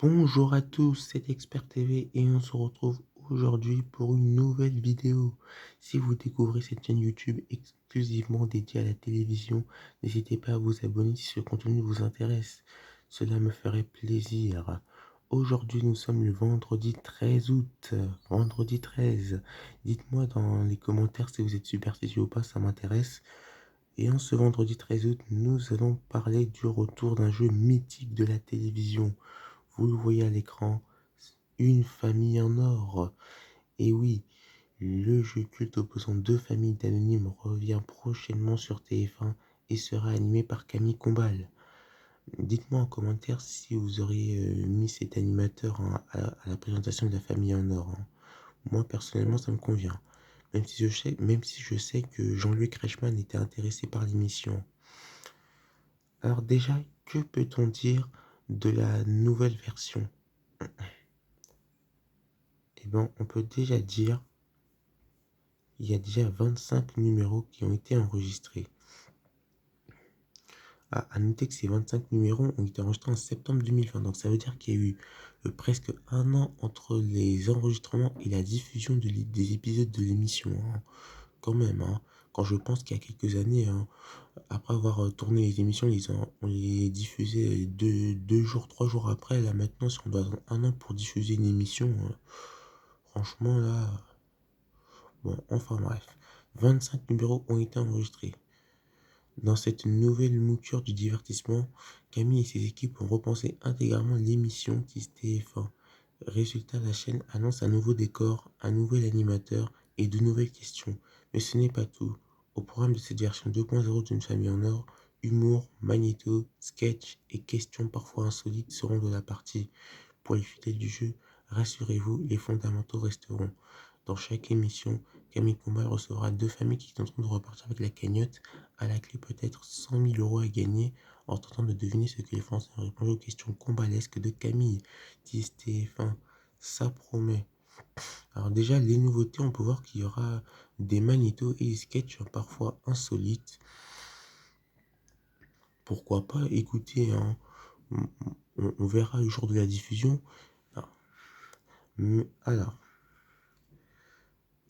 Bonjour à tous, c'est Expert TV et on se retrouve aujourd'hui pour une nouvelle vidéo. Si vous découvrez cette chaîne YouTube exclusivement dédiée à la télévision, n'hésitez pas à vous abonner si ce contenu vous intéresse. Cela me ferait plaisir. Aujourd'hui, nous sommes le vendredi 13 août. Vendredi 13. Dites-moi dans les commentaires si vous êtes superstitieux ou pas, ça m'intéresse. Et en ce vendredi 13 août, nous allons parler du retour d'un jeu mythique de la télévision. Vous le voyez à l'écran, une famille en or. Et oui, le jeu culte opposant deux familles d'anonymes revient prochainement sur TF1 et sera animé par Camille Combal. Dites-moi en commentaire si vous auriez mis cet animateur à la présentation de la famille en or, hein. Moi personnellement ça me convient. Même si je sais que Jean-Luc Reichmann était intéressé par l'émission. Alors déjà, que peut-on dire de la nouvelle version? Eh bien, on peut déjà dire qu'il y a déjà 25 numéros qui ont été enregistrés. À noter que ces 25 numéros ont été enregistrés en septembre 2020. Donc ça veut dire qu'il y a eu presque un an entre les enregistrements et la diffusion des épisodes de l'émission, hein. Quand même, hein. Quand je pense qu'il y a quelques années, hein, après avoir tourné les émissions, on les diffusait deux jours, 3 jours après. Là maintenant, si on doit attendre un an pour diffuser une émission, franchement là... Bon, enfin bref. 25 numéros ont été enregistrés. Dans cette nouvelle mouture du divertissement, Camille et ses équipes ont repensé intégralement l'émission Kiss TF1. Résultat, la chaîne annonce un nouveau décor, un nouvel animateur et de nouvelles questions. Mais ce n'est pas tout. Au programme de cette version 2.0 d'une famille en or, humour, magnéto, sketch et questions parfois insolites seront de la partie. Pour les fidèles du jeu, rassurez-vous, les fondamentaux resteront. Dans chaque émission, Camille Combal recevra deux familles qui tenteront de repartir avec la cagnotte. À la clé, peut-être 100 000 euros à gagner en tentant de deviner ce que les Français ont répondu aux questions combalesques de Camille. 10 TF1, ça promet. Alors déjà, les nouveautés, on peut voir qu'il y aura des magnétos et des sketchs parfois insolites. Pourquoi pas écouter, hein. On verra le jour de la diffusion. Alors,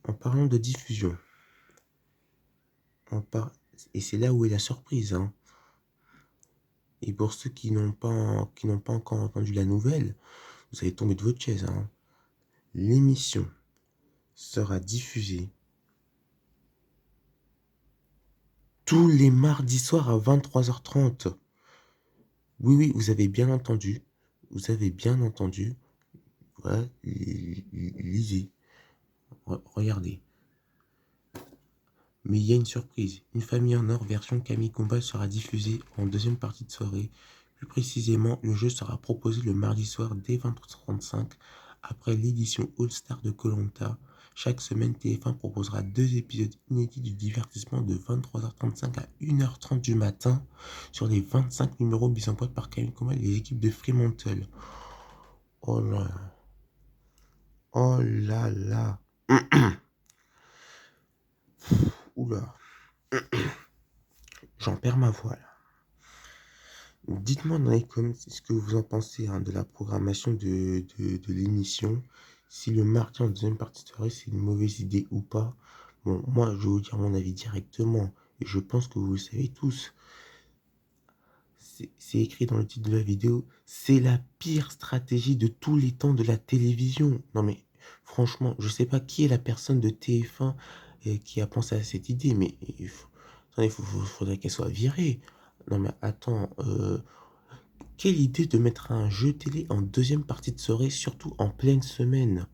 en parlant de diffusion, et c'est là où est la surprise, hein. Et pour ceux qui n'ont pas encore entendu la nouvelle, vous allez tomber de votre chaise, hein. L'émission sera diffusée tous les mardis soirs à 23h30. Oui, oui, vous avez bien entendu. Vous avez bien entendu. Voilà, lisez, regardez. Mais il y a une surprise. Une famille en or version Camille Combal sera diffusée en deuxième partie de soirée. Plus précisément, le jeu sera proposé le mardi soir dès 23h35 après l'édition All-Star de koh. Chaque semaine, TF1 proposera deux épisodes inédits du divertissement de 23h35 à 1h30 du matin sur les 25 numéros mis en boîte par Camille Combal et les équipes de Fremantle. Oh là, oh là là. Oula, j'en perds ma voix là. Dites-moi dans les commentaires ce que vous en pensez, hein, de la programmation de l'émission. Si le mardi en deuxième partie de soirée, c'est une mauvaise idée ou pas. Bon, moi, je vais vous dire mon avis directement. Et je pense que vous le savez tous. C'est écrit dans le titre de la vidéo. C'est la pire stratégie de tous les temps de la télévision. Non mais, franchement, je sais pas qui est la personne de TF1 qui a pensé à cette idée. Mais attendez, faudrait qu'elle soit virée. Non mais attends, quelle idée de mettre un jeu télé en deuxième partie de soirée, surtout en pleine semaine.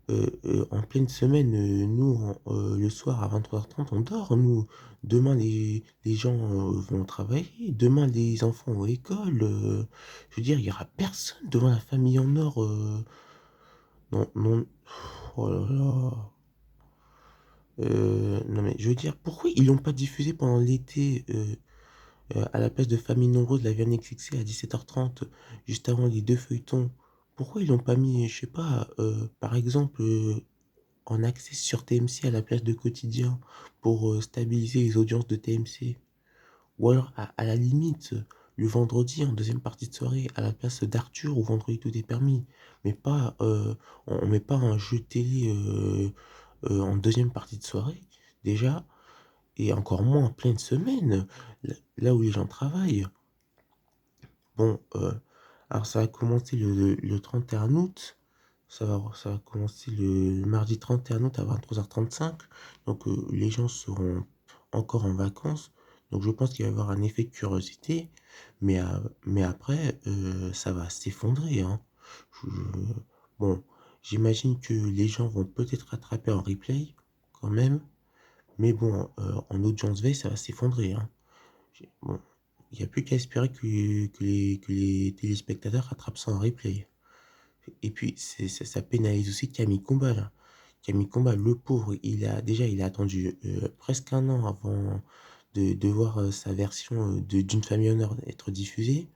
En pleine semaine, nous, le soir à 23h30, on dort, nous. Demain, les gens vont travailler. Demain, les enfants vont à l'école. Je veux dire, il n'y aura personne devant la famille en or. Non, non. Oh là là. Non, mais je veux dire, pourquoi ils l'ont pas diffusé pendant l'été à la place de Famille Nombreuse, la Verne XXC à 17h30, juste avant les deux feuilletons? Pourquoi ils l'ont pas mis, je sais pas, par exemple, en accès sur TMC à la place de Quotidien pour stabiliser les audiences de TMC? Ou alors, à la limite, le vendredi en deuxième partie de soirée à la place d'Arthur ou Vendredi tout est permis. Mais pas, on met pas un jeu télé en deuxième partie de soirée, déjà, et encore moins en pleine semaine, là où les gens travaillent. Bon, alors ça va commencer le 31 août. Ça va commencer le mardi 31 août à 23h35. Donc les gens seront encore en vacances. Donc je pense qu'il va y avoir un effet de curiosité. Mais après, ça va s'effondrer, hein. Bon, j'imagine que les gens vont peut-être rattraper en replay quand même. Mais bon, en audience veille, ça va s'effondrer, hein. Bon, il n'y a plus qu'à espérer que les téléspectateurs rattrapent ça en replay. Et puis, ça pénalise aussi Camille Combal. Camille Combal, le pauvre, il a attendu presque un an avant de voir sa version d'une famille honneur être diffusée.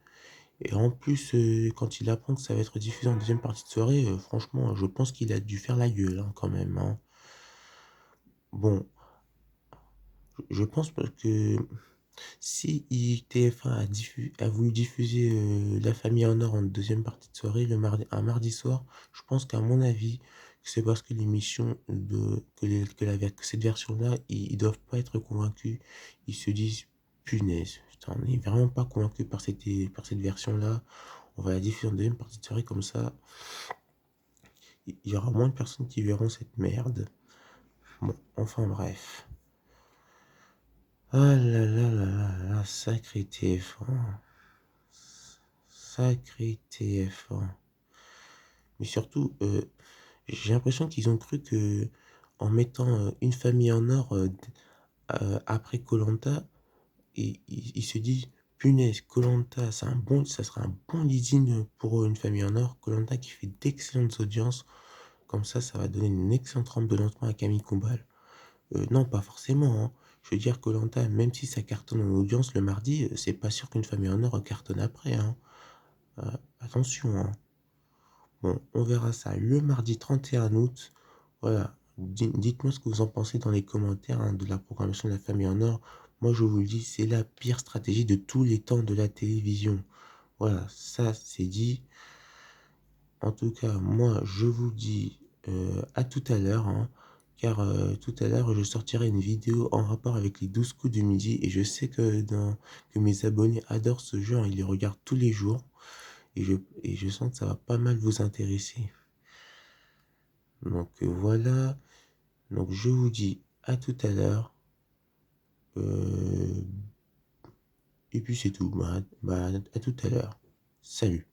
Et en plus, quand il apprend que ça va être diffusé en deuxième partie de soirée, franchement, je pense qu'il a dû faire la gueule, hein, quand même, hein. Bon, je pense que si TF1 a voulu diffuser La Famille en Or en deuxième partie de soirée, un mardi soir, je pense qu'à mon avis, c'est parce que l'émission que cette version-là, ils doivent pas être convaincus. Ils se disent, punaise, putain, on n'est vraiment pas convaincu par cette version-là. On va la diffuser en deuxième partie de soirée comme ça. Il y aura moins de personnes qui verront cette merde. Bon, enfin bref. Ah là là là là là, sacré TF1. Sacré TF1. Mais surtout, j'ai l'impression qu'ils ont cru que en mettant une famille en or après koh ils se disent, punaise, koh ça sera un bon lead-in pour une famille en or. koh qui fait d'excellentes audiences. Comme ça va donner une excellente rampe de lancement à Camille Combal. Non, pas forcément, hein. Je veux dire, koh même si ça cartonne en audience le mardi, c'est pas sûr qu'une famille en or cartonne après, hein. Attention, hein. Bon, on verra ça le mardi 31 août. Voilà. Dites-moi ce que vous en pensez dans les commentaires, hein, de la programmation de la famille en or. Moi, je vous le dis, c'est la pire stratégie de tous les temps de la télévision. Voilà, ça c'est dit. En tout cas, moi, je vous dis à tout à l'heure, hein, car tout à l'heure, je sortirai une vidéo en rapport avec les 12 coups du midi, et je sais que mes abonnés adorent ce jeu, hein, ils les regardent tous les jours, et je sens que ça va pas mal vous intéresser. Donc voilà, donc je vous dis à tout à l'heure, et puis c'est tout, à tout à l'heure. Salut.